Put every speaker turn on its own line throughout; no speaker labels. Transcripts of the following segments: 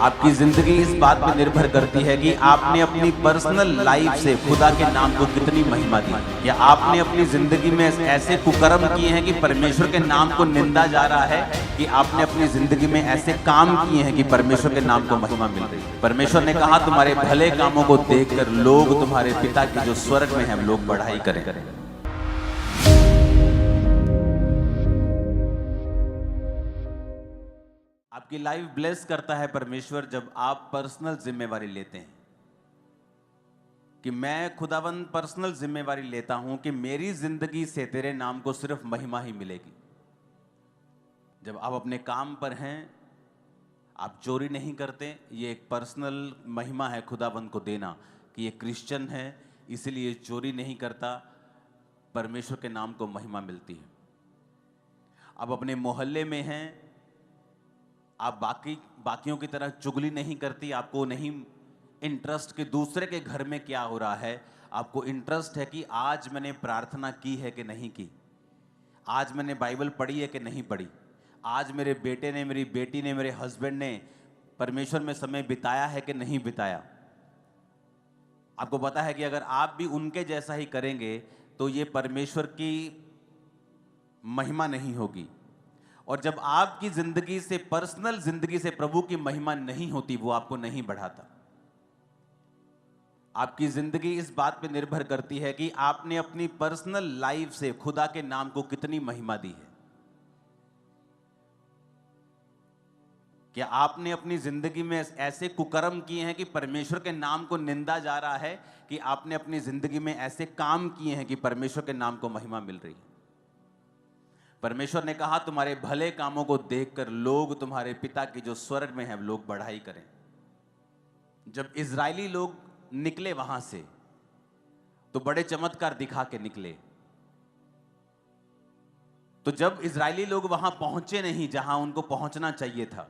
आपकी जिंदगी इस बात पर निर्भर करती है कि आपने अपनी पर्सनल लाइफ से खुदा के नाम को कितनी महिमा दी, या आपने अपनी जिंदगी में ऐसे कुकर्म किए हैं कि परमेश्वर के नाम को निंदा जा रहा है, कि आपने अपनी जिंदगी में ऐसे काम किए हैं कि परमेश्वर के नाम को महिमा मिल रही है। परमेश्वर ने कहा तुम्हारे भले कामों को देखकर लोग तुम्हारे पिता की जो स्वर्ग में है लोग बढ़ाई करें। आपकी लाइफ ब्लेस करता है परमेश्वर जब आप पर्सनल जिम्मेवारी लेते हैं कि मैं खुदावंद पर्सनल जिम्मेवारी लेता हूं कि मेरी जिंदगी से तेरे नाम को सिर्फ महिमा ही मिलेगी। जब आप अपने काम पर हैं, आप चोरी नहीं करते, ये एक पर्सनल महिमा है खुदावंद को देना कि ये क्रिश्चियन है इसलिए चोरी नहीं करता, परमेश्वर के नाम को महिमा मिलती है। आप अपने मोहल्ले में हैं, आप बाकियों की तरह चुगली नहीं करती, आपको नहीं इंटरेस्ट कि दूसरे के घर में क्या हो रहा है, आपको इंटरेस्ट है कि आज मैंने प्रार्थना की है कि नहीं की, आज मैंने बाइबल पढ़ी है कि नहीं पढ़ी, आज मेरे बेटे ने, मेरी बेटी ने, मेरे हस्बैंड ने परमेश्वर में समय बिताया है कि नहीं बिताया। आपको पता है कि अगर आप भी उनके जैसा ही करेंगे तो ये परमेश्वर की महिमा नहीं होगी। और जब आपकी जिंदगी से, पर्सनल जिंदगी से प्रभु की महिमा नहीं होती, वो आपको नहीं बढ़ाता। आपकी जिंदगी इस बात पे निर्भर करती है कि आपने अपनी पर्सनल लाइफ से खुदा के नाम को कितनी महिमा दी है। क्या आपने अपनी जिंदगी में ऐसे कुकर्म किए हैं कि परमेश्वर के नाम को निंदा जा रहा है, कि आपने अपनी जिंदगी में ऐसे काम किए हैं कि परमेश्वर के नाम को महिमा मिल रही है। परमेश्वर ने कहा तुम्हारे भले कामों को देखकर लोग तुम्हारे पिता की जो स्वर्ग में है लोग बढ़ाई करें। जब इजरायली लोग निकले वहां से तो बड़े चमत्कार दिखा के निकले। तो जब इजरायली लोग वहां पहुंचे नहीं जहां उनको पहुंचना चाहिए था,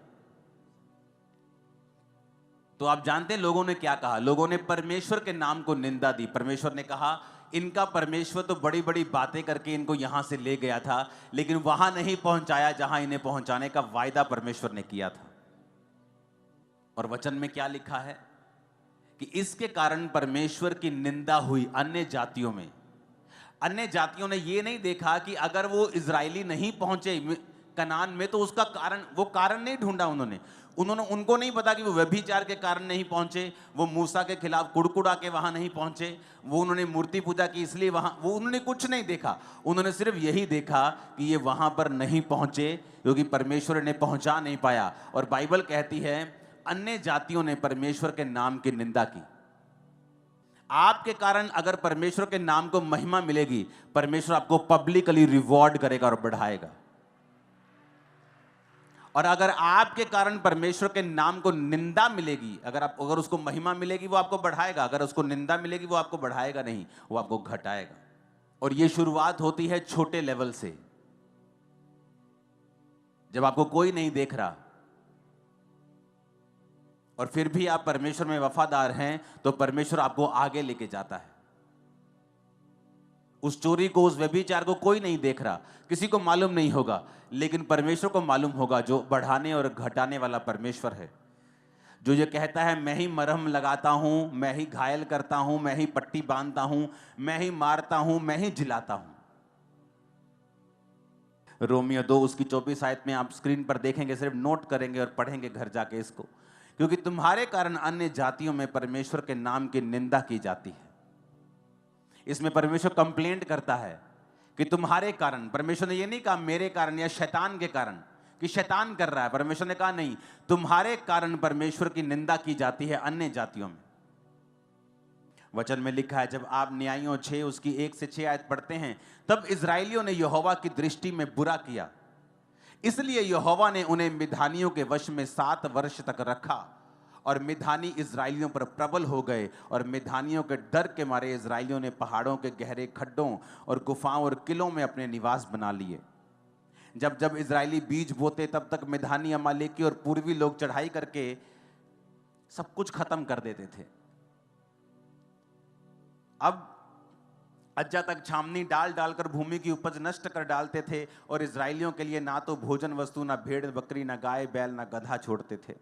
तो आप जानते हैं लोगों ने क्या कहा? लोगों ने परमेश्वर के नाम को निंदा दी। परमेश्वर ने कहा इनका परमेश्वर तो बड़ी बड़ी बातें करके इनको यहां से ले गया था, लेकिन वहां नहीं पहुंचाया जहां इन्हें पहुंचाने का वायदा परमेश्वर ने किया था। और वचन में क्या लिखा है कि इसके कारण परमेश्वर की निंदा हुई अन्य जातियों में। अन्य जातियों ने यह नहीं देखा कि अगर वो इजरायली नहीं पहुंचे कनान में तो उसका कारण, वो कारण नहीं ढूंढा उनको नहीं पता कि वो व्यभिचार के कारण नहीं पहुंचे, वो मूसा के खिलाफ कुड़कुड़ा के वहां नहीं पहुंचे, वो उन्होंने मूर्ति पूजा की इसलिए वहां, वो उन्होंने कुछ नहीं देखा। उन्होंने सिर्फ यही देखा कि ये वहां पर नहीं पहुंचे क्योंकि परमेश्वर ने पहुंचा नहीं पाया। और बाइबल कहती है अन्य जातियों ने परमेश्वर के नाम की निंदा की। आपके कारण अगर परमेश्वर के नाम को महिमा मिलेगी, परमेश्वर आपको पब्लिकली रिवॉर्ड करेगा और बढ़ाएगा। और अगर आपके कारण परमेश्वर के नाम को निंदा मिलेगी, अगर उसको महिमा मिलेगी वो आपको बढ़ाएगा, अगर उसको निंदा मिलेगी वो आपको बढ़ाएगा नहीं, वो आपको घटाएगा। और ये शुरुआत होती है छोटे लेवल से। जब आपको कोई नहीं देख रहा और फिर भी आप परमेश्वर में वफादार हैं, तो परमेश्वर आपको आगे लेके जाता है। उस चोरी को, उस व्यभिचार को कोई नहीं देख रहा, किसी को मालूम नहीं होगा, लेकिन परमेश्वर को मालूम होगा, जो बढ़ाने और घटाने वाला परमेश्वर है, जो ये कहता है मैं ही मरहम लगाता हूं, मैं ही घायल करता हूं, मैं ही पट्टी बांधता हूं, मैं ही मारता हूं, मैं ही जिलाता हूं। रोमियो 2 उसकी 24 आयत में आप स्क्रीन पर देखेंगे, सिर्फ नोट करेंगे और पढ़ेंगे घर जाके इसको। क्योंकि तुम्हारे कारण अन्य जातियों में परमेश्वर के नाम की निंदा की जाती है। इसमें परमेश्वर कंप्लेंट करता है कि तुम्हारे कारण। परमेश्वर ने ये नहीं कहा मेरे कारण या शैतान के कारण कि शैतान कर रहा है। परमेश्वर ने कहा नहीं, तुम्हारे कारण परमेश्वर की निंदा की जाती है अन्य जातियों में। वचन में लिखा है, जब आप न्यायियों 6 उसकी 1 से 6 आयत पढ़ते हैं, तब इजराइलियों ने यहोवा की दृष्टि में बुरा किया, इसलिए यहोवा ने उन्हें मिधानियों के वश में 7 वर्ष तक रखा। और मिधानी इजराइलियों पर प्रबल हो गए, और मिधानियों के डर के मारे इजराइलियों ने पहाड़ों के गहरे खड्डों और गुफाओं और किलों में अपने निवास बना लिए। जब जब इजरायली बीज बोते तब तक मिधानी, अमालेकी और पूर्वी लोग चढ़ाई करके सब कुछ खत्म कर देते थे। अब अज्जा तक छावनी डाल डालकर भूमि की उपज नष्ट कर डालते थे, और इजरायलियों के लिए ना तो भोजन वस्तु, ना भेड़ बकरी, ना गाय बैल, ना गधा छोड़ते थे।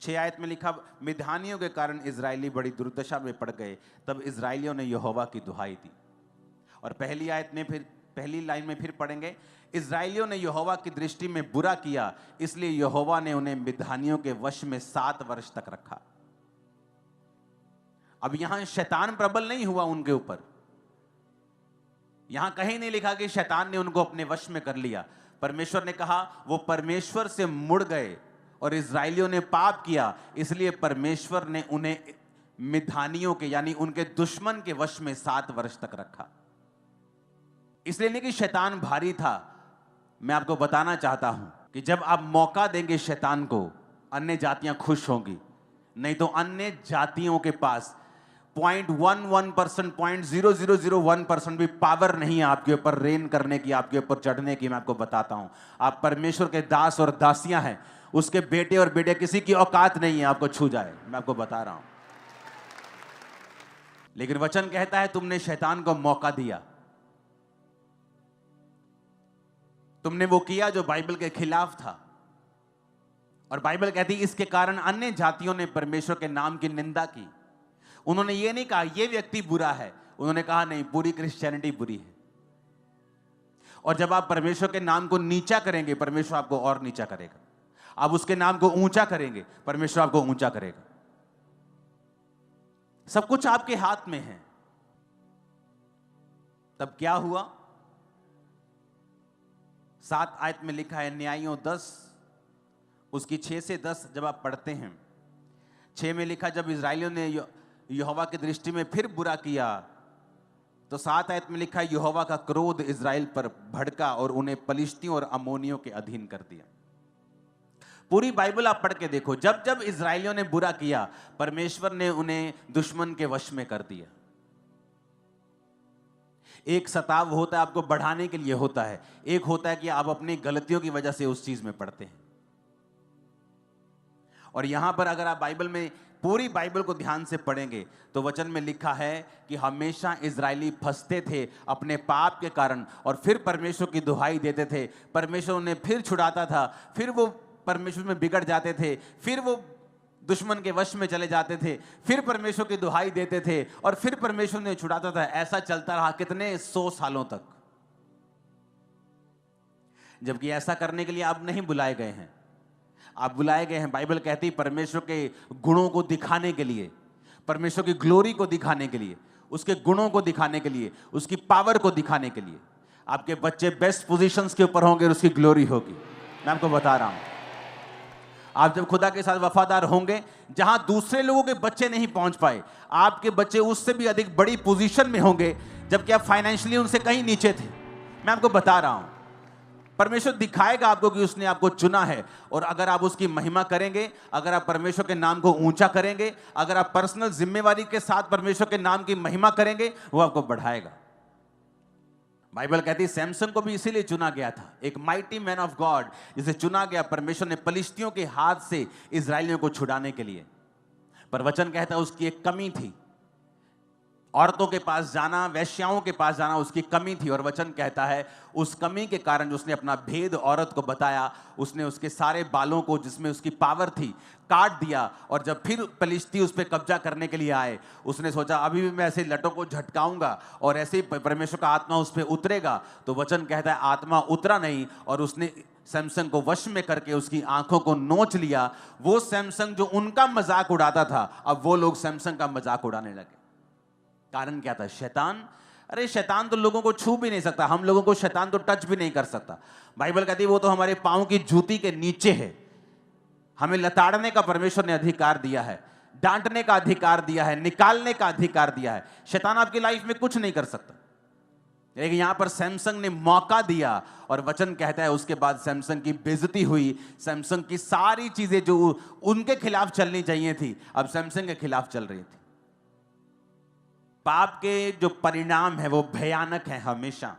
6 आयत में लिखा, मिद्यानियों के कारण इजरायली बड़ी दुर्दशा में पड़ गए, तब इजरायलियों ने यहोवा की दुहाई दी। और पहली लाइन में फिर पढ़ेंगे, इजरायलियों ने यहोवा की दृष्टि में बुरा किया, इसलिए यहोवा ने उन्हें मिद्यानियों के वश में 7 वर्ष तक रखा। अब यहां शैतान प्रबल नहीं हुआ उनके ऊपर, यहां कहीं नहीं लिखा कि शैतान ने उनको अपने वश में कर लिया। परमेश्वर ने कहा वो परमेश्वर से मुड़ गए और इजरायलियों ने पाप किया, इसलिए परमेश्वर ने उन्हें मिद्यानियों के यानी उनके दुश्मन के वश में 7 वर्ष तक रखा। इसलिए नहीं कि शैतान भारी था, मैं आपको बताना चाहता हूं कि जब आप मौका देंगे शैतान को, अन्य जातियां खुश होंगी। नहीं तो अन्य जातियों के पास 0.11%, 0.0001% भी पावर नहीं है आपके ऊपर रेन करने की, आपके ऊपर चढ़ने की। मैं आपको बताता हूं, आप परमेश्वर के दास और दासियां हैं, उसके बेटे और बेटे, किसी की औकात नहीं है आपको छू जाए, मैं आपको बता रहा हूं। लेकिन वचन कहता है तुमने शैतान को मौका दिया, तुमने वो किया जो बाइबल के खिलाफ था। और बाइबल कहती है इसके कारण अन्य जातियों ने परमेश्वर के नाम की निंदा की। उन्होंने ये नहीं कहा ये व्यक्ति बुरा है, उन्होंने कहा नहीं, पूरी क्रिश्चियनिटी बुरी है। और जब आप परमेश्वर के नाम को नीचा करेंगे, परमेश्वर आपको और नीचा करेगा। आप उसके नाम को ऊंचा करेंगे, परमेश्वर आपको ऊंचा करेगा। सब कुछ आपके हाथ में है। तब क्या हुआ? 7 आयत में लिखा है, न्यायियों 10 उसकी 6 से 10 जब आप पढ़ते हैं, 6 में लिखा, जब इजरायलियों ने यहोवा की दृष्टि में फिर बुरा किया, तो 7 आयत में लिखा, यहोवा का क्रोध इजराइल पर भड़का और उन्हें पलिश्तियों और अमोनियों के अधीन कर दिया। पूरी बाइबल आप पढ़ के देखो, जब जब इजरायलियों ने बुरा किया, परमेश्वर ने उन्हें दुश्मन के वश में कर दिया। एक सताव होता है आपको बढ़ाने के लिए होता है, एक होता है कि आप अपनी गलतियों की वजह से उस चीज में पड़ते हैं। और यहां पर अगर आप बाइबल में पूरी बाइबल को ध्यान से पढ़ेंगे तो वचन में लिखा है कि हमेशा इजरायली फंसते थे अपने पाप के कारण, और फिर परमेश्वर की दुहाई देते थे, परमेश्वर उन्हें फिर छुड़ाता था, फिर वो परमेश्वर में बिगड़ जाते थे, फिर वो दुश्मन के वश में चले जाते थे, फिर परमेश्वर की दुहाई देते थे और फिर परमेश्वर ने छुड़ाता था। ऐसा चलता रहा कितने 100 सालों तक। जबकि ऐसा करने के लिए आप नहीं बुलाए गए हैं, आप बुलाए गए हैं, बाइबल कहती है, परमेश्वर के गुणों को दिखाने के लिए, परमेश्वर की ग्लोरी को दिखाने के लिए, उसके गुणों को दिखाने के लिए, उसकी पावर को दिखाने के लिए। आपके बच्चे बेस्ट पोजीशंस के ऊपर होंगे और उसकी ग्लोरी होगी। मैं आपको बता रहा हूं, आप जब खुदा के साथ वफादार होंगे, जहां दूसरे लोगों के बच्चे नहीं पहुंच पाए, आपके बच्चे उससे भी अधिक बड़ी पोजीशन में होंगे, जबकि आप फाइनेंशियली उनसे कहीं नीचे थे। मैं आपको बता रहा हूं, परमेश्वर दिखाएगा आपको कि उसने आपको चुना है। और अगर आप उसकी महिमा करेंगे, अगर आप परमेश्वर के नाम को ऊंचा करेंगे, अगर आप पर्सनल जिम्मेवारी के साथ परमेश्वर के नाम की महिमा करेंगे, वो आपको बढ़ाएगा। बाइबल कहती है सैमसन को भी इसीलिए चुना गया था, एक माइटी मैन ऑफ गॉड, जिसे चुना गया परमेश्वर ने पलिश्तियों के हाथ से इजरायलियों को छुड़ाने के लिए। पर वचन कहता है उसकी एक कमी थी, औरतों के पास जाना, वैश्याओं के पास जाना, उसकी कमी थी। और वचन कहता है उस कमी के कारण उसने अपना भेद औरत को बताया, उसने उसके सारे बालों को जिसमें उसकी पावर थी काट दिया। और जब फिर पलिश्ती उस पर कब्जा करने के लिए आए, उसने सोचा अभी भी मैं ऐसे लटों को झटकाऊंगा और ऐसे ही परमेश्वर का आत्मा उस पर उतरेगा। तो वचन कहता है आत्मा उतरा नहीं, और उसने सैमसन को वश में करके उसकी आंखों को नोच लिया। वो सैमसन जो उनका मजाक उड़ाता था, अब वो लोग सैमसन का मजाक उड़ाने लगे। कारण क्या था? शैतान। अरे शैतान तो लोगों को छू भी नहीं सकता, हम लोगों को शैतान तो टच भी नहीं कर सकता। बाइबल कहती है वो तो हमारे पांव की जूती के नीचे है। हमें लताड़ने का परमेश्वर ने अधिकार दिया है, डांटने का अधिकार दिया है, निकालने का अधिकार दिया है। शैतान आपकी लाइफ में कुछ नहीं कर सकता। लेकिन यहां पर सैमसन ने मौका दिया, और वचन कहता है उसके बाद सैमसन की बेइज्जती हुई। सैमसन की सारी चीजें जो उनके खिलाफ चलनी चाहिए थी, अब सैमसन के खिलाफ चल रही थी। पाप के जो परिणाम है वो भयानक है हमेशा।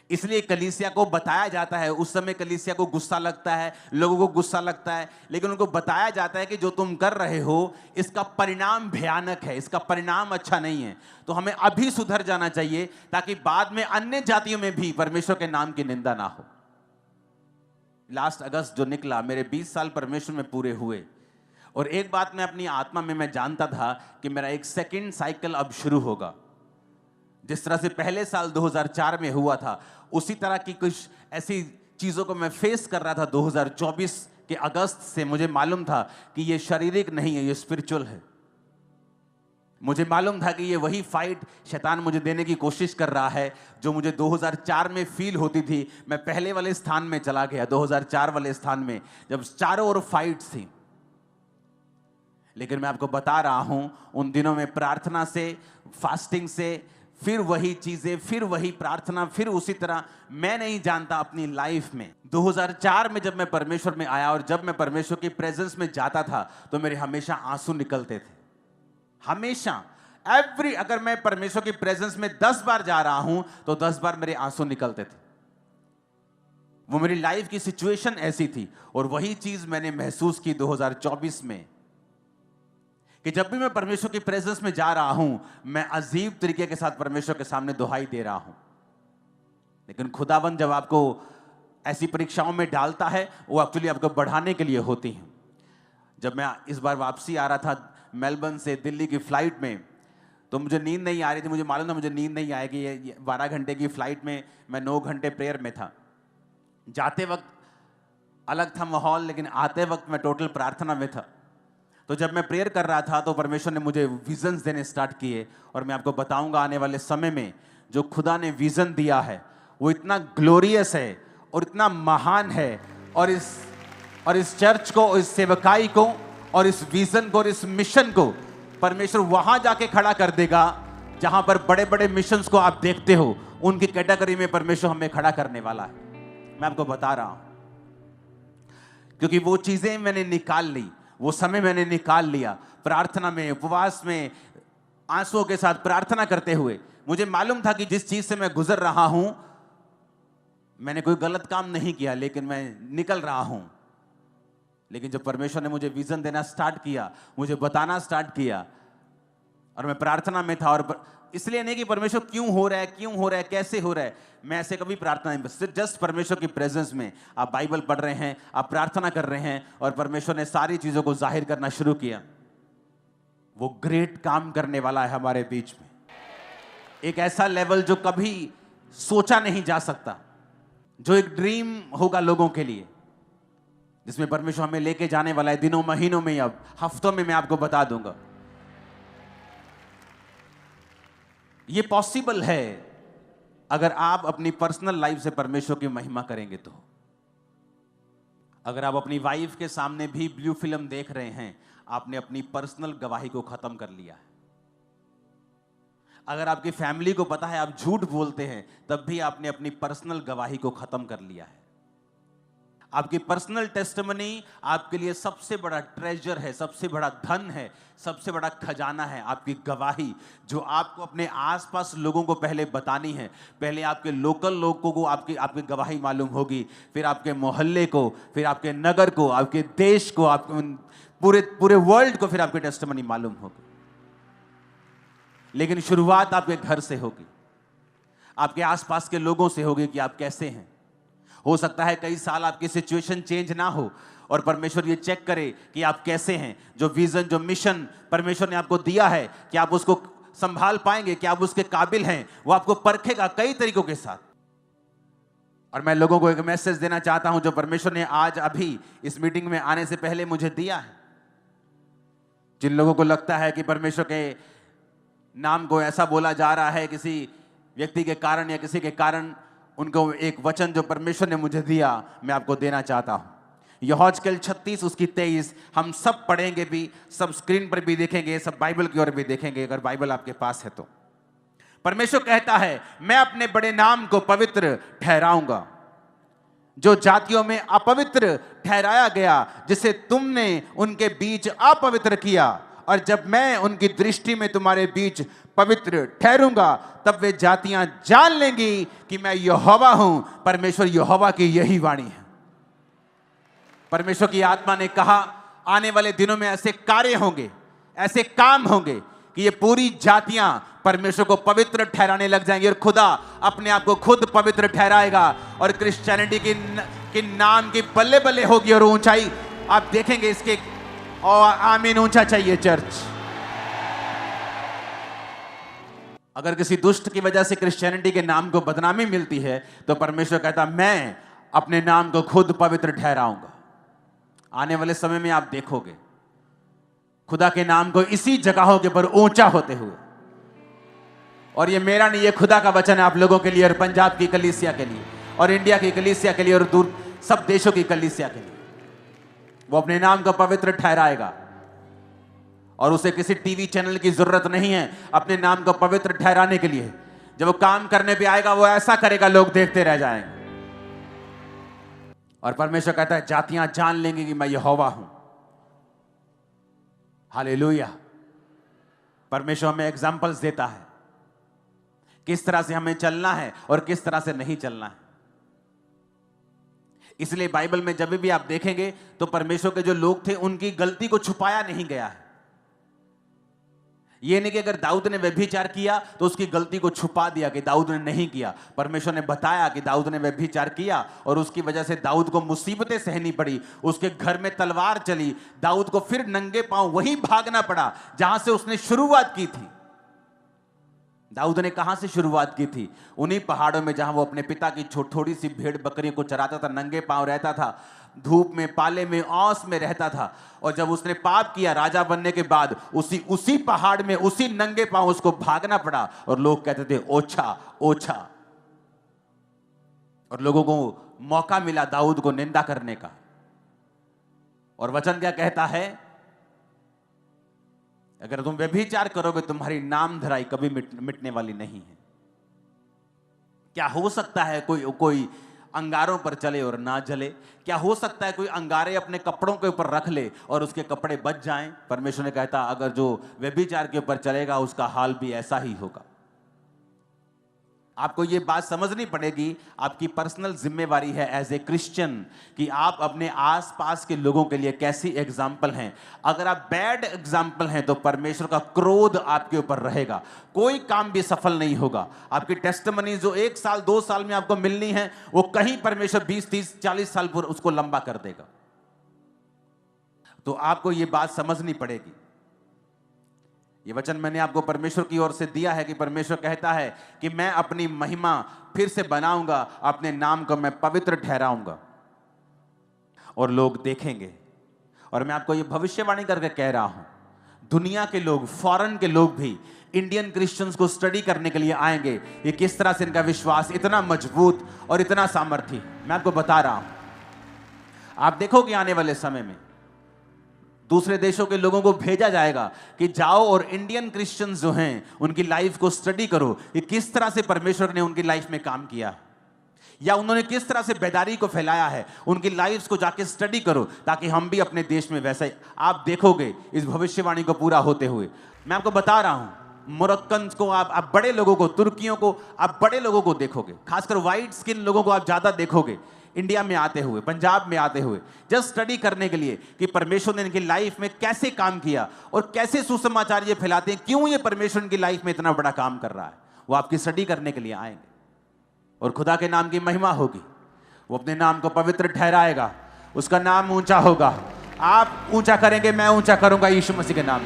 इसलिए कलीसिया को बताया जाता है, उस समय कलीसिया को गुस्सा लगता है, लोगों को गुस्सा लगता है, लेकिन उनको बताया जाता है कि जो तुम कर रहे हो इसका परिणाम भयानक है, इसका परिणाम अच्छा नहीं है। तो हमें अभी सुधर जाना चाहिए ताकि बाद में अन्य जातियों में भी परमेश्वर के नाम की निंदा ना हो। लास्ट अगस्त जो निकला, मेरे 20 साल परमेश्वर में पूरे हुए। और एक बात मैं अपनी आत्मा में मैं जानता था कि मेरा एक सेकंड साइकिल अब शुरू होगा। जिस तरह से पहले साल 2004 में हुआ था, उसी तरह की कुछ ऐसी चीजों को मैं फेस कर रहा था 2024 के अगस्त से। मुझे मालूम था कि ये शारीरिक नहीं है, ये स्पिरिचुअल है। मुझे मालूम था कि ये वही फाइट शैतान मुझे देने की कोशिश कर रहा है जो मुझे 2004 में फील होती थी। मैं पहले वाले स्थान में चला गया, 2004 वाले स्थान में, जब चारों ओर फाइट्स थी। लेकिन मैं आपको बता रहा हूं, उन दिनों में प्रार्थना से, फास्टिंग से, फिर वही चीजें, फिर वही प्रार्थना, फिर उसी तरह, मैं नहीं जानता अपनी लाइफ में 2004 में जब मैं परमेश्वर में आया और जब मैं परमेश्वर की प्रेजेंस में जाता था तो मेरे हमेशा आंसू निकलते थे। हमेशा, अगर मैं परमेश्वर की प्रेजेंस में 10 बार जा रहा हूं तो 10 बार मेरे आंसू निकलते थे। वो मेरी लाइफ की सिचुएशन ऐसी थी। और वही चीज मैंने महसूस की 2024 में कि जब भी मैं परमेश्वर की प्रेजेंस में जा रहा हूं, मैं अजीब तरीके के साथ परमेश्वर के सामने दुहाई दे रहा हूं। लेकिन खुदाबंद जब आपको ऐसी परीक्षाओं में डालता है, वो एक्चुअली आपको बढ़ाने के लिए होती हैं। जब मैं इस बार वापसी आ रहा था मेलबर्न से दिल्ली की फ्लाइट में, तो मुझे नींद नहीं आ रही थी। मुझे मालूम था मुझे नींद नहीं आएगी। ये 12 घंटे की फ्लाइट में मैं 9 घंटे प्रेयर में था। जाते वक्त अलग था माहौल, लेकिन आते वक्त मैं टोटल प्रार्थना में था। तो जब मैं प्रेयर कर रहा था तो परमेश्वर ने मुझे विजन्स देने स्टार्ट किए। और मैं आपको बताऊंगा आने वाले समय में जो खुदा ने विजन दिया है वो इतना ग्लोरियस है और इतना महान है। और इस चर्च को, इस सेवकाई को, और इस विजन को और इस मिशन को परमेश्वर वहां जाके खड़ा कर देगा जहां पर बड़े बड़े मिशंस को आप देखते हो, उनकी कैटेगरी में परमेश्वर हमें खड़ा करने वाला है। मैं आपको बता रहा हूं, क्योंकि वो चीजें मैंने निकाल ली, वो समय मैंने निकाल लिया प्रार्थना में, उपवास में, आंसुओं के साथ प्रार्थना करते हुए। मुझे मालूम था कि जिस चीज से मैं गुजर रहा हूं, मैंने कोई गलत काम नहीं किया, लेकिन मैं निकल रहा हूं। लेकिन जब परमेश्वर ने मुझे विजन देना स्टार्ट किया, मुझे बताना स्टार्ट किया, और मैं प्रार्थना में था, और इसलिए नहीं कि परमेश्वर क्यों हो रहा है, कैसे हो रहा है, मैं ऐसे कभी प्रार्थना नहीं, बस जस्ट परमेश्वर की प्रेजेंस में आप बाइबल पढ़ रहे हैं, आप प्रार्थना कर रहे हैं, और परमेश्वर ने सारी चीजों को जाहिर करना शुरू किया। वो ग्रेट काम करने वाला है हमारे बीच में, एक ऐसा लेवल जो कभी सोचा नहीं जा सकता, जो एक ड्रीम होगा लोगों के लिए, जिसमें परमेश्वर हमें लेके जाने वाला है दिनों, महीनों में, अब हफ्तों में। मैं आपको बता दूंगा ये पॉसिबल है अगर आप अपनी पर्सनल लाइफ से परमेश्वर की महिमा करेंगे तो। अगर आप अपनी वाइफ के सामने भी ब्लू फिल्म देख रहे हैं, आपने अपनी पर्सनल गवाही को खत्म कर लिया है। अगर आपकी फैमिली को पता है आप झूठ बोलते हैं, तब भी आपने अपनी पर्सनल गवाही को खत्म कर लिया है। आपकी पर्सनल टेस्टिमनी आपके लिए सबसे बड़ा ट्रेजर है, सबसे बड़ा धन है, सबसे बड़ा खजाना है। आपकी गवाही जो आपको अपने आसपास लोगों को पहले बतानी है। पहले आपके लोकल लोगों को आपकी गवाही मालूम होगी, फिर आपके मोहल्ले को, फिर आपके नगर को, आपके देश को, आपके पूरे वर्ल्ड को फिर आपकी टेस्टिमनी मालूम होगी। लेकिन शुरुआत आपके घर से होगी, आपके आसपास के लोगों से होगी कि आप कैसे हैं। हो सकता है कई साल आपकी सिचुएशन चेंज ना हो और परमेश्वर ये चेक करे कि आप कैसे हैं। जो विजन, जो मिशन परमेश्वर ने आपको दिया है, कि आप उसको संभाल पाएंगे, कि आप उसके काबिल हैं, वो आपको परखेगा कई तरीकों के साथ। और मैं लोगों को एक मैसेज देना चाहता हूं जो परमेश्वर ने आज अभी इस मीटिंग में आने से पहले मुझे दिया है। जिन लोगों को लगता है कि परमेश्वर के नाम को ऐसा बोला जा रहा है किसी व्यक्ति के कारण या किसी के कारण, उनको एक वचन जो परमेश्वर ने मुझे दिया मैं आपको देना चाहता हूं। यहोजकेल 36 उसकी 23 हम सब पढ़ेंगे भी, सब स्क्रीन पर भी देखेंगे, सब बाइबल की ओर भी देखेंगे अगर बाइबल आपके पास है तो। परमेश्वर कहता है, मैं अपने बड़े नाम को पवित्र ठहराऊंगा, जो जातियों में अपवित्र ठहराया गया, जिसे तुमने उनके बीच अपवित्र किया, और जब मैं उनकी दृष्टि में तुम्हारे बीच पवित्र ठहरूंगा, तब वे जातियां जान लेंगी कि मैं यहोवा हूं। परमेश्वर यहोवा की यही वाणी है। परमेश्वर की आत्मा ने कहा, आने वाले दिनों में ऐसे कार्य होंगे, ऐसे काम होंगे कि ये पूरी जातियां परमेश्वर को पवित्र ठहराने लग जाएंगी, और खुदा अपने आप को खुद पवित्र ठहराएगा, और क्रिश्चियनिटी की नाम की बल्ले बल्ले होगी और ऊंचाई आप देखेंगे। इसके और आमीन ऊंचा चाहिए चर्च। अगर किसी दुष्ट की वजह से क्रिश्चियनिटी के नाम को बदनामी मिलती है तो परमेश्वर कहता मैं अपने नाम को खुद पवित्र ठहराऊंगा। आने वाले समय में आप देखोगे खुदा के नाम को इसी जगहों के ऊपर ऊंचा होते हुए, और ये मेरा नहीं, ये खुदा का वचन है आप लोगों के लिए और पंजाब की कलीसिया के लिए और इंडिया की कलीसिया के लिए और दूर सब देशों की कलीसिया के लिए। वो अपने नाम को पवित्र ठहराएगा और उसे किसी टीवी चैनल की जरूरत नहीं है अपने नाम को पवित्र ठहराने के लिए। जब वो काम करने पे आएगा वो ऐसा करेगा लोग देखते रह जाएंगे। और परमेश्वर कहता है जातियां जान लेंगी कि मैं यहोवा हूं। हालेलुया। परमेश्वर हमें एग्जाम्पल्स देता है किस तरह से हमें चलना है और किस तरह से नहीं चलना है। इसलिए बाइबल में जब भी आप देखेंगे तो परमेश्वर के जो लोग थे उनकी गलती को छुपाया नहीं गया है। यह नहीं कि अगर दाऊद ने व्यभिचार किया तो उसकी गलती को छुपा दिया कि दाऊद ने नहीं किया। परमेश्वर ने बताया कि दाऊद ने व्यभिचार किया और उसकी वजह से दाऊद को मुसीबतें सहनी पड़ी, उसके घर में तलवार चली, दाऊद को फिर नंगे पांव वहीं भागना पड़ा जहां से उसने शुरुआत की थी। दाऊद ने कहां से शुरुआत की थी? उन्हीं पहाड़ों में जहां वो अपने पिता की थोड़ी सी भेड़ बकरियों को चराता था, नंगे पांव रहता था, धूप में, पाले में, औस में रहता था। और जब उसने पाप किया राजा बनने के बाद उसी पहाड़ में उसी नंगे पांव उसको भागना पड़ा और लोग कहते थे ओछा ओछा। और लोगों को मौका मिला दाऊद को निंदा करने का। और वचन क्या कहता है? अगर तुम व्यभिचार करोगे तुम्हारी नाम धराई कभी मिटने वाली नहीं है। क्या हो सकता है कोई अंगारों पर चले और ना जले? क्या हो सकता है कोई अंगारे अपने कपड़ों के ऊपर रख ले और उसके कपड़े बच जाएं? परमेश्वर ने कहता अगर जो व्यभिचार के ऊपर चलेगा उसका हाल भी ऐसा ही होगा। आपको यह बात समझनी पड़ेगी, आपकी पर्सनल जिम्मेवारी है एज ए क्रिश्चियन कि आप अपने आसपास के लोगों के लिए कैसी एग्जाम्पल हैं। अगर आप बैड एग्जाम्पल हैं तो परमेश्वर का क्रोध आपके ऊपर रहेगा, कोई काम भी सफल नहीं होगा। आपकी टेस्टिमनी जो 1 साल 2 साल में आपको मिलनी है वो कहीं परमेश्वर 20 30 40 साल पर उसको लंबा कर देगा। तो आपको यह बात समझनी पड़ेगी। ये वचन मैंने आपको परमेश्वर की ओर से दिया है कि परमेश्वर कहता है कि मैं अपनी महिमा फिर से बनाऊंगा, अपने नाम को मैं पवित्र ठहराऊंगा और लोग देखेंगे। और मैं आपको ये भविष्यवाणी करके कह रहा हूं, दुनिया के लोग, फॉरेन के लोग भी इंडियन क्रिश्चियंस को स्टडी करने के लिए आएंगे। ये किस तरह से इनका विश्वास इतना मजबूत और इतना सामर्थ्य, मैं आपको बता रहा हूं। आप देखोगे आने वाले समय में दूसरे देशों के लोगों को भेजा जाएगा कि जाओ और इंडियन क्रिश्चियंस जो हैं उनकी लाइफ को स्टडी करो, ये किस तरह से परमेश्वर ने उनकी लाइफ में काम किया या उन्होंने किस तरह से बेदारी को फैलाया है। उनकी लाइफ्स को जाके स्टडी करो ताकि हम भी अपने देश में वैसा ही, आप देखोगे इस भविष्यवाणी को पूरा होते हुए। मैं आपको बता रहा हूं, मोरक्कन को आप बड़े लोगों को, तुर्कियों को आप बड़े लोगों को देखोगे, खासकर व्हाइट स्किन लोगों को आप ज्यादा देखोगे इंडिया में आते हुए, पंजाब में आते हुए, जस्ट स्टडी करने के लिए कि परमेश्वर ने इनकी लाइफ में कैसे काम किया और कैसे सुसमाचार ये फैलाते हैं, क्यों ये परमेश्वर इनकी लाइफ में इतना बड़ा काम कर रहा है। वो आपकी स्टडी करने के लिए आएंगे और खुदा के नाम की महिमा होगी। वो अपने नाम को पवित्र ठहराएगा, उसका नाम ऊंचा होगा। आप ऊंचा करेंगे, मैं ऊंचा करूंगा यीशु मसीह के नाम।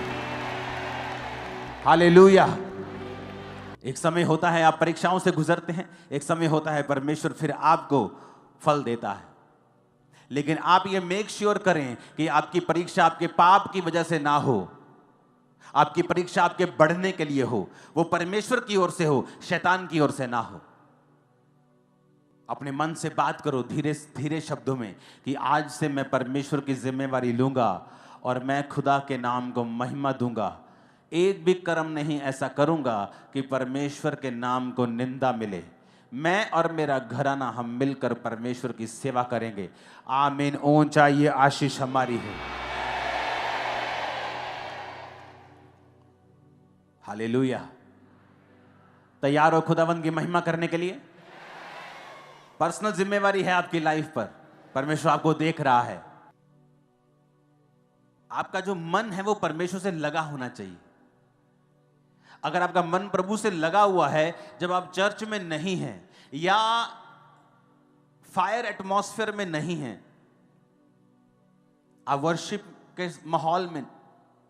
हालेलुया। एक समय होता है आप परीक्षाओं से गुजरते हैं, एक समय होता है परमेश्वर फिर आपको फल देता है। लेकिन आप ये मेक श्योर करें कि आपकी परीक्षा आपके पाप की वजह से ना हो, आपकी परीक्षा आपके बढ़ने के लिए हो, वो परमेश्वर की ओर से हो, शैतान की ओर से ना हो। अपने मन से बात करो धीरे धीरे शब्दों में कि आज से मैं परमेश्वर की जिम्मेवारी लूंगा और मैं खुदा के नाम को महिमा दूंगा। एक भी कर्म नहीं ऐसा करूंगा कि परमेश्वर के नाम को निंदा मिले। मैं और मेरा घराना हम मिलकर परमेश्वर की सेवा करेंगे। आमीन। ऊंचा ये आशीष हमारी है। हालेलुया। तैयार हो खुदावंद की महिमा करने के लिए? पर्सनल जिम्मेवारी है आपकी लाइफ पर, परमेश्वर आपको देख रहा है। आपका जो मन है वो परमेश्वर से लगा होना चाहिए। अगर आपका मन प्रभु से लगा हुआ है, जब आप चर्च में नहीं हैं या फायर एटमॉस्फेयर में नहीं हैं, आप वर्शिप के माहौल में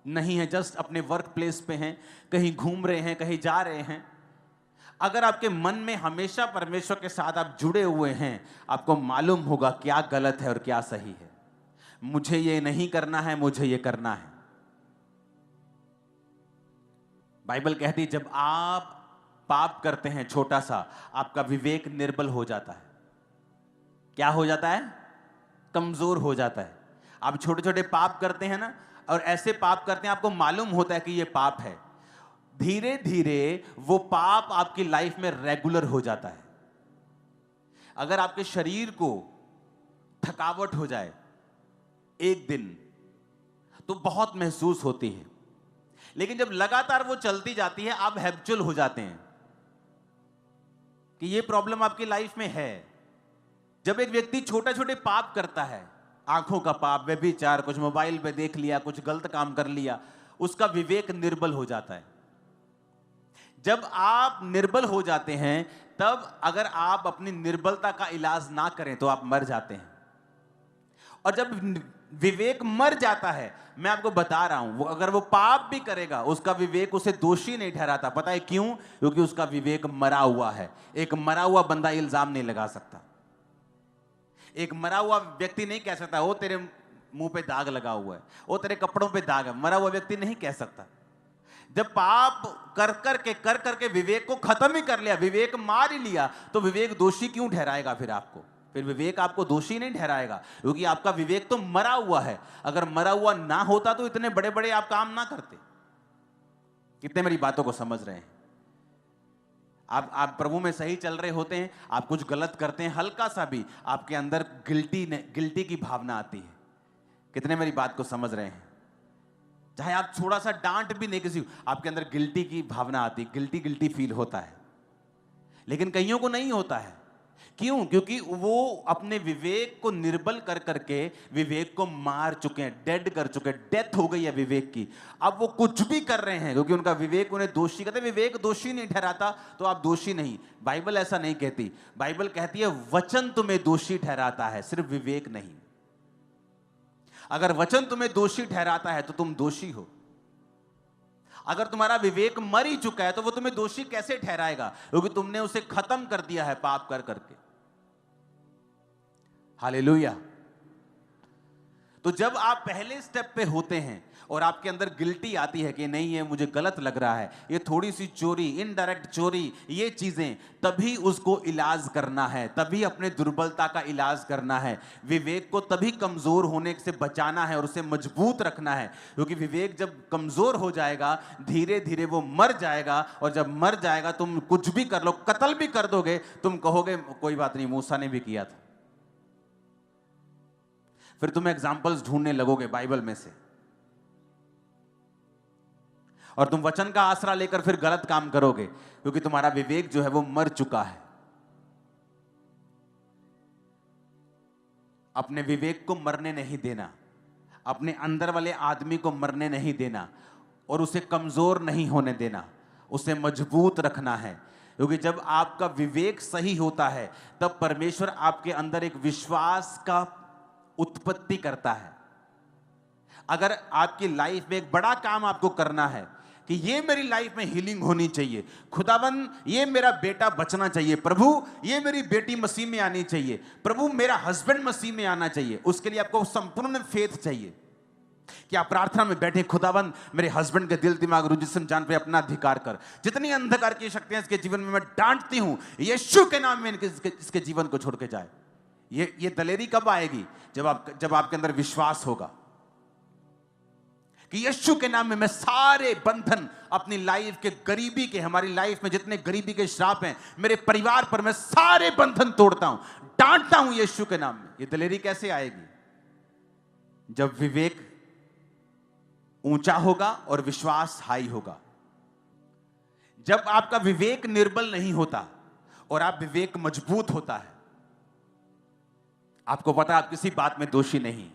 नहीं है, जस्ट अपने वर्क प्लेस पे हैं, कहीं घूम रहे हैं, कहीं जा रहे हैं, अगर आपके मन में हमेशा परमेश्वर के साथ आप जुड़े हुए हैं, आपको मालूम होगा क्या गलत है और क्या सही है। मुझे ये नहीं करना है, मुझे ये करना है। बाइबल कहती है जब आप पाप करते हैं छोटा सा, आपका विवेक निर्बल हो जाता है। क्या हो जाता है? कमजोर हो जाता है। आप छोटे छोटे पाप करते हैं ना, और ऐसे पाप करते हैं आपको मालूम होता है कि ये पाप है, धीरे धीरे वो पाप आपकी लाइफ में रेगुलर हो जाता है। अगर आपके शरीर को थकावट हो जाए एक दिन तो बहुत महसूस होती है, लेकिन जब लगातार वो चलती जाती है आप हैबिचुअल हो जाते हैं कि ये प्रॉब्लम आपकी लाइफ में है। जब एक व्यक्ति छोटे छोटे पाप करता है, आंखों का पाप, व्यभिचार, कुछ मोबाइल पे देख लिया, कुछ गलत काम कर लिया, उसका विवेक निर्बल हो जाता है। जब आप निर्बल हो जाते हैं, तब अगर आप अपनी निर्बलता का इलाज ना करें तो आप मर जाते हैं। और जब विवेक मर जाता है, मैं आपको बता रहा हूं, वो अगर वो पाप भी करेगा उसका विवेक उसे दोषी नहीं ठहराता। पता है क्यों? क्योंकि उसका विवेक मरा हुआ है। एक मरा हुआ बंदा इल्जाम नहीं लगा सकता। एक मरा हुआ व्यक्ति नहीं कह सकता ओ तेरे मुंह पे दाग लगा हुआ है, ओ तेरे कपड़ों पे दाग है। मरा हुआ व्यक्ति नहीं कह सकता। जब पाप कर करके विवेक को खत्म ही कर लिया, विवेक मार ही लिया, तो विवेक दोषी क्यों ठहराएगा फिर आपको? फिर विवेक आपको दोषी नहीं ठहराएगा, क्योंकि आपका विवेक तो मरा हुआ है। अगर मरा हुआ ना होता तो इतने बड़े बड़े आप काम ना करते। कितने मेरी बातों को समझ रहे हैं? आप प्रभु में सही चल रहे होते हैं, आप कुछ गलत करते हैं, हल्का सा भी आपके अंदर गिल्टी की भावना आती है। कितने मेरी बात को समझ रहे हैं? चाहे आप थोड़ा सा डांट भी नहीं किसी, आपके अंदर गिल्टी की भावना आती है, गिल्टी फील होता है। लेकिन कईयों को नहीं होता है। क्यों? क्योंकि वो अपने विवेक को निर्बल कर करके विवेक को मार चुके हैं, डेड कर चुके हैं, डेथ हो गई है विवेक की। अब वो कुछ भी कर रहे हैं क्योंकि उनका विवेक उन्हें दोषी कहते हैं। विवेक दोषी नहीं ठहराता तो आप दोषी नहीं। बाइबल ऐसा नहीं कहती। बाइबल कहती है वचन तुम्हें दोषी ठहराता है, सिर्फ विवेक नहीं। अगर वचन तुम्हें दोषी ठहराता है तो तुम दोषी हो। अगर तुम्हारा विवेक मर ही चुका है तो वो तुम्हें दोषी कैसे ठहराएगा? क्योंकि तुमने उसे खत्म कर दिया है पाप कर करके। हालेलुया। तो जब आप पहले स्टेप पे होते हैं और आपके अंदर गिल्टी आती है कि नहीं ये मुझे गलत लग रहा है, ये थोड़ी सी चोरी, इनडायरेक्ट चोरी, ये चीजें, तभी उसको इलाज करना है, तभी अपने दुर्बलता का इलाज करना है। विवेक को तभी कमजोर होने से बचाना है और उसे मजबूत रखना है। क्योंकि विवेक जब कमजोर हो जाएगा धीरे धीरे वो मर जाएगा, और जब मर जाएगा तुम कुछ भी कर लो, कत्ल भी कर दोगे, तुम कहोगे कोई बात नहीं मूसा ने भी किया था। फिर तुम एग्जाम्पल्स ढूंढने लगोगे बाइबल में से, और तुम वचन का आसरा लेकर फिर गलत काम करोगे, क्योंकि तुम्हारा विवेक जो है वो मर चुका है। अपने विवेक को मरने नहीं देना, अपने अंदर वाले आदमी को मरने नहीं देना, और उसे कमजोर नहीं होने देना, उसे मजबूत रखना है। क्योंकि जब आपका विवेक सही होता है तब परमेश्वर आपके अंदर एक विश्वास का उत्पत्ति करता है। अगर आपकी लाइफ में एक बड़ा काम आपको करना है कि ये मेरी लाइफ में हीलिंग होनी चाहिए, खुदावन ये मेरा बेटा बचना चाहिए, प्रभु ये मेरी बेटी मसीह में आनी चाहिए, प्रभु मेरा हस्बैंड मसीह में आना चाहिए, उसके लिए आपको संपूर्ण फेथ चाहिए कि आप प्रार्थना में बैठे, खुदावन मेरे हस्बैंड के दिल दिमाग रुझ जिस्म जान पे अपना अधिकार कर। जितनी अंधकार की शक्तियां इसके जीवन में मैं डांटती हूं, यीशु के नाम में इसके जीवन को छोड़ के जाए। ये दलेरी कब आएगी? जब आपके अंदर विश्वास होगा कि यीशु के नाम में मैं सारे बंधन अपनी लाइफ के, गरीबी के, हमारी लाइफ में जितने गरीबी के श्राप हैं मेरे परिवार पर, मैं सारे बंधन तोड़ता हूं, डांटता हूं यीशु के नाम में। ये दलेरी कैसे आएगी? जब विवेक ऊंचा होगा और विश्वास हाई होगा। जब आपका विवेक निर्बल नहीं होता और आप विवेक मजबूत होता है, आपको पता है आप किसी बात में दोषी नहीं,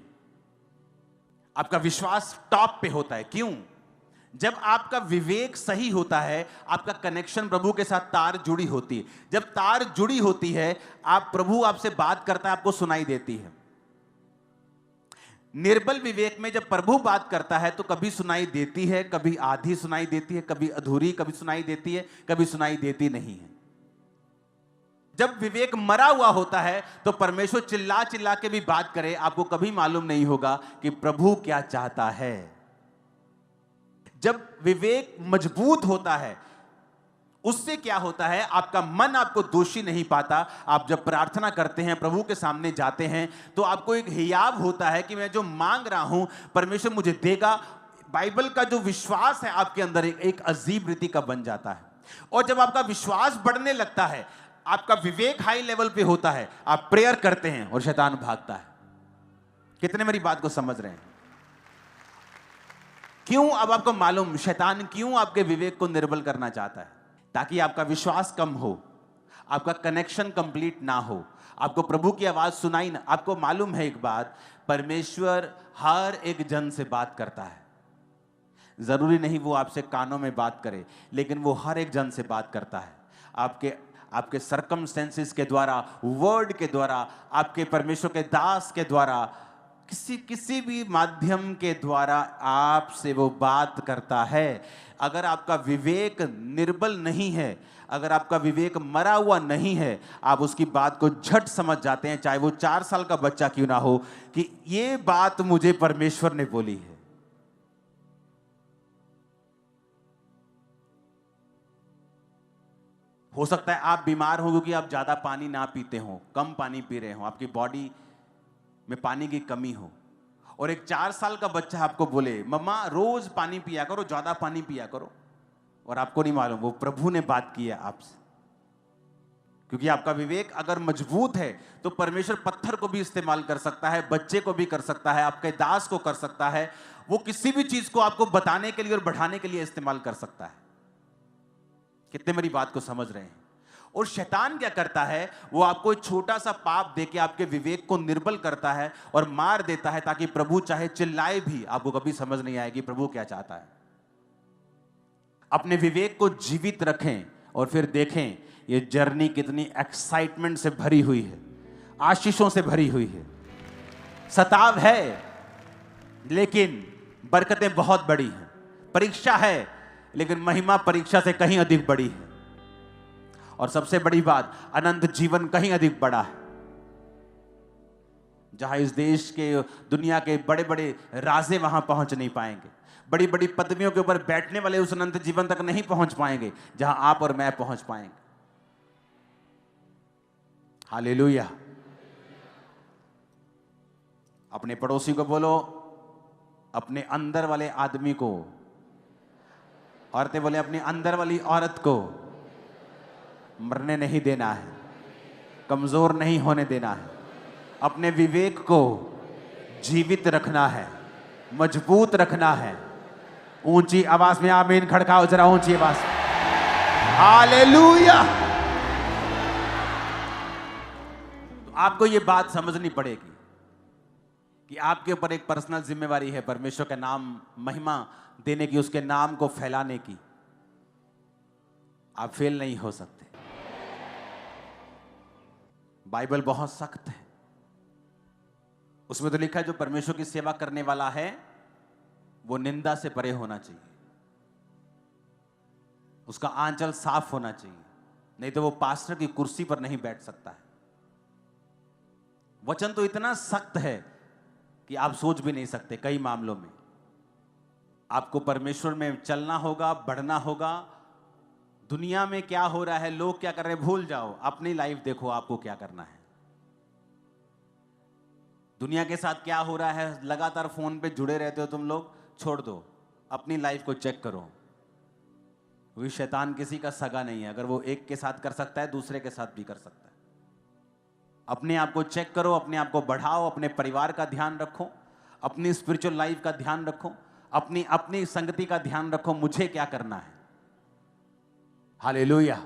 आपका विश्वास टॉप पे होता है। क्यों? जब आपका विवेक सही होता है, आपका कनेक्शन प्रभु के साथ तार जुड़ी होती है। जब तार जुड़ी होती है, प्रभु आपसे बात करता है, आपको सुनाई देती है। निर्बल विवेक में जब प्रभु बात करता है तो कभी सुनाई देती है, कभी आधी सुनाई देती है, कभी अधूरी, कभी सुनाई देती है, कभी सुनाई देती नहीं है। जब विवेक मरा हुआ होता है तो परमेश्वर चिल्ला चिल्ला के भी बात करे, आपको कभी मालूम नहीं होगा कि प्रभु क्या चाहता है। जब विवेक मजबूत होता है, उससे क्या होता है, आपका मन आपको दोषी नहीं पाता। आप जब प्रार्थना करते हैं, प्रभु के सामने जाते हैं, तो आपको एक हियाव होता है कि मैं जो मांग रहा हूं परमेश्वर मुझे देगा। बाइबल का जो विश्वास है आपके अंदर एक अजीब रीति का बन जाता है। और जब आपका विश्वास बढ़ने लगता है, आपका विवेक हाई लेवल पे होता है, आप प्रेयर करते हैं और शैतान भागता है। कितने मेरी बात को समझ रहे हैं? क्यों? अब आपको मालूम शैतान क्यों आपके विवेक को निर्बल करना चाहता है? ताकि आपका विश्वास कम हो, आपका कनेक्शन कंप्लीट ना हो, आपको प्रभु की आवाज सुनाई ना। आपको मालूम है एक बात, परमेश्वर हर एक जन से बात करता है। जरूरी नहीं वो आपसे कानों में बात करे, लेकिन वो हर एक जन से बात करता है। आपके सर्कमस्टेंसेस के द्वारा, वर्ड के द्वारा, आपके परमेश्वर के दास के द्वारा, किसी भी माध्यम के द्वारा आपसे वो बात करता है। अगर आपका विवेक निर्बल नहीं है, अगर आपका विवेक मरा हुआ नहीं है, आप उसकी बात को झट समझ जाते हैं, चाहे वो 4 साल का बच्चा क्यों ना हो, कि ये बात मुझे परमेश्वर ने बोली है। हो सकता है आप बीमार हो क्योंकि आप ज्यादा पानी ना पीते हो, कम पानी पी रहे हो, आपकी बॉडी में पानी की कमी हो। और एक 4 साल का बच्चा आपको बोले, मम्मा रोज पानी पिया करो, ज्यादा पानी पिया करो, और आपको नहीं मालूम वो प्रभु ने बात की है आपसे। क्योंकि आपका विवेक अगर मजबूत है तो परमेश्वर पत्थर को भी इस्तेमाल कर सकता है, बच्चे को भी कर सकता है, आपके दास को कर सकता है। वो किसी भी चीज को आपको बताने के लिए और बढ़ाने के लिए इस्तेमाल कर सकता है। कितने मेरी बात को समझ रहे हैं? और शैतान क्या करता है, वो आपको एक छोटा सा पाप देके आपके विवेक को निर्बल करता है और मार देता है, ताकि प्रभु चाहे चिल्लाए भी आपको कभी समझ नहीं आएगी प्रभु क्या चाहता है। अपने विवेक को जीवित रखें और फिर देखें ये जर्नी कितनी एक्साइटमेंट से भरी हुई है, आशीषों से भरी हुई है। सताव है लेकिन बरकतें बहुत बड़ी हैं। परीक्षा है लेकिन महिमा परीक्षा से कहीं अधिक बड़ी है। और सबसे बड़ी बात, अनंत जीवन कहीं अधिक बड़ा है। जहां इस देश के, दुनिया के बड़े बड़े राजे वहां पहुंच नहीं पाएंगे, बड़ी बड़ी पदवियों के ऊपर बैठने वाले उस अनंत जीवन तक नहीं पहुंच पाएंगे जहां आप और मैं पहुंच पाएंगे। हालेलुया। अपने पड़ोसी को बोलो, अपने अंदर वाले आदमी को, औरतें बोले अपने अंदर वाली औरत को मरने नहीं देना है, कमजोर नहीं होने देना है, अपने विवेक को जीवित रखना है, मजबूत रखना है। ऊंची आवाज में आमीन खड़काओ जरा, ऊंची आवाज। हालेलुया। तो आपको यह बात समझनी पड़ेगी कि आपके ऊपर एक पर्सनल जिम्मेवारी है परमेश्वर का नाम महिमा देने की, उसके नाम को फैलाने की। आप फेल नहीं हो सकते। बाइबल बहुत सख्त है, उसमें तो लिखा है जो परमेश्वर की सेवा करने वाला है वो निंदा से परे होना चाहिए, उसका आंचल साफ होना चाहिए, नहीं तो वो पास्टर की कुर्सी पर नहीं बैठ सकता है। वचन तो इतना सख्त है कि आप सोच भी नहीं सकते। कई मामलों में आपको परमेश्वर में चलना होगा, बढ़ना होगा। दुनिया में क्या हो रहा है, लोग क्या कर रहे हैं, भूल जाओ, अपनी लाइफ देखो आपको क्या करना है। दुनिया के साथ क्या हो रहा है, लगातार फोन पे जुड़े रहते हो तुम लोग, छोड़ दो, अपनी लाइफ को चेक करो। क्योंकि शैतान किसी का सगा नहीं है, अगर वो एक के साथ कर सकता है दूसरे के साथ भी कर सकता है। अपने आप को चेक करो, अपने आप को बढ़ाओ, अपने परिवार का ध्यान रखो, अपनी स्पिरिचुअल लाइफ का ध्यान रखो, अपनी संगति का ध्यान रखो, मुझे क्या करना है। हालेलुया।